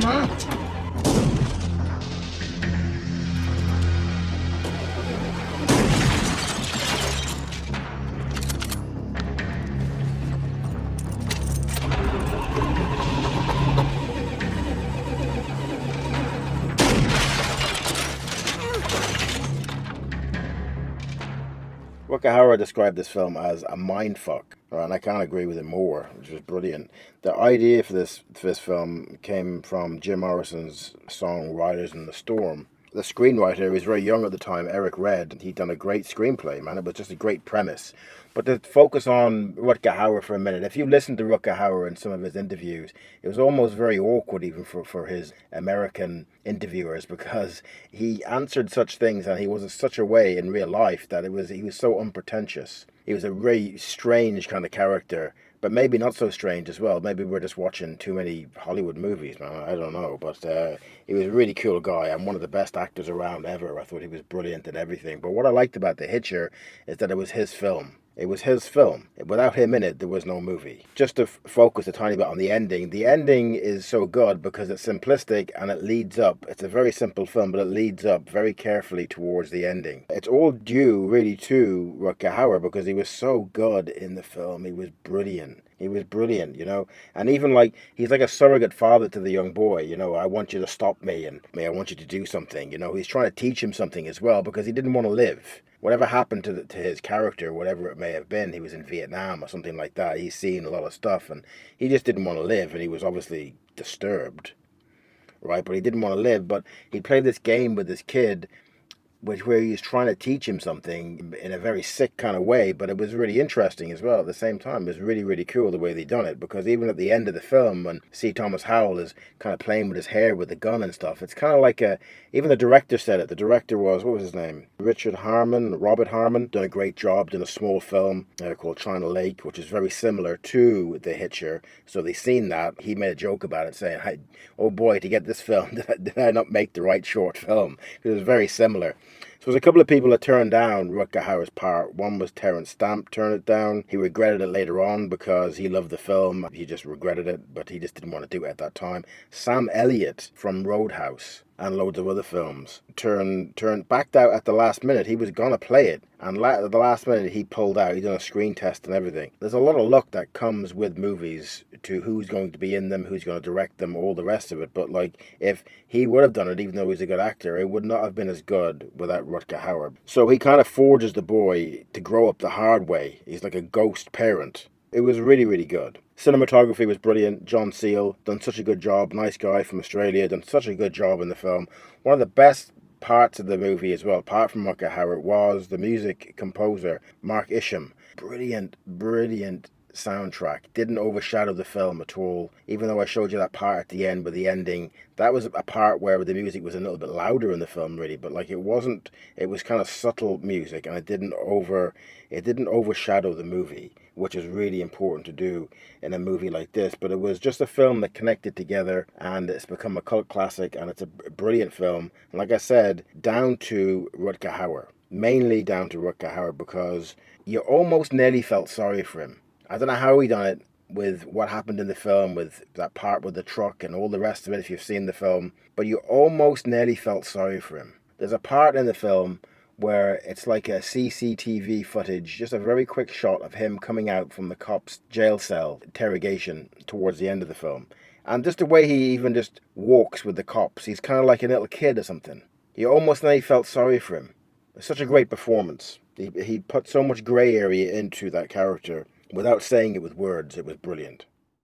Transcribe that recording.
Rutger Hauer described this film as a mindfuck, and I can't agree with him more, which was brilliant. The idea for this film came from Jim Morrison's song "Riders in the Storm." The screenwriter was very young at the time, Eric Red. He'd done a great screenplay, man. It was just a great premise. But to focus on Rutger Hauer for a minute, if you listen to Rutger Hauer in some of his interviews, it was almost very awkward even for his American interviewers because he answered such things and he was such a way in real life that he was so unpretentious. He was a very strange kind of character, but maybe not so strange as well. Maybe we're just watching too many Hollywood movies, man. I don't know. But he was a really cool guy and one of the best actors around ever. I thought he was brilliant at everything. But what I liked about The Hitcher is that it was his film. It was his film. Without him in it, there was no movie. Just to focus a tiny bit on the ending is so good because it's simplistic and it leads up. It's a very simple film, but it leads up very carefully towards the ending. It's all due, really, to Rutger Hauer because he was so good in the film. He was brilliant. He was brilliant, and even he's like a surrogate father to the young boy. I want you to stop me and I want you to do something. He's trying to teach him something as well because he didn't want to live. Whatever happened to his character, whatever it may have been, he was in Vietnam or something like that. He's seen a lot of stuff and he just didn't want to live, and he was obviously disturbed, right? But he didn't want to live. But he played this game with this kid where he was trying to teach him something in a very sick kind of way, but it was really interesting as well at the same time. It was really, really cool the way they done it, because even at the end of the film, when C. Thomas Howell is kind of playing with his hair with the gun and stuff, it's kind of like even the director said it. The director was, what was his name? Robert Harmon, done a great job, done a small film called China Lake, which is very similar to The Hitcher. So they seen that. He made a joke about it saying, hey, oh boy, to get this film, did I not make the right short film? It was very similar. So there's a couple of people that turned down Rutger Hauer's part. One was Terence Stamp turned it down. He regretted it later on because he loved the film. He just regretted it, but he just didn't want to do it at that time. Sam Elliott from Roadhouse and loads of other films backed out at the last minute. He was gonna play it, and at the last minute he pulled out. He done a screen test and everything. There's a lot of luck that comes with movies to who's going to be in them, who's going to direct them, all the rest of it. But if he would have done it, even though he's a good actor, it would not have been as good without Rutger Hauer. So he kind of forges the boy to grow up the hard way. He's like a ghost parent. It was really, really good. Cinematography was brilliant. John Seal done such a good job. Nice guy from Australia, done such a good job in the film. One of the best parts of the movie as well, apart from Rutger Hauer, was the music composer, Mark Isham. Brilliant, brilliant soundtrack. Didn't overshadow the film at all. Even though I showed you that part at the end with the ending, that was a part where the music was a little bit louder in the film, really, but it wasn't. It was kind of subtle music, and it didn't overshadow the movie, which is really important to do in a movie like this. But it was just a film that connected together, and it's become a cult classic, and it's a brilliant film. And like I said, down to Rutger Hauer. Mainly down to Rutger Hauer, because you almost nearly felt sorry for him. I don't know how he done it with what happened in the film, with that part with the truck and all the rest of it, if you've seen the film, but you almost nearly felt sorry for him. There's a part in the film where it's like a CCTV footage, just a very quick shot of him coming out from the cop's jail cell interrogation towards the end of the film. And just the way he even just walks with the cops, he's kind of like a little kid or something. You almost nearly felt sorry for him. It's such a great performance. He put so much grey area into that character without saying it with words. It was brilliant.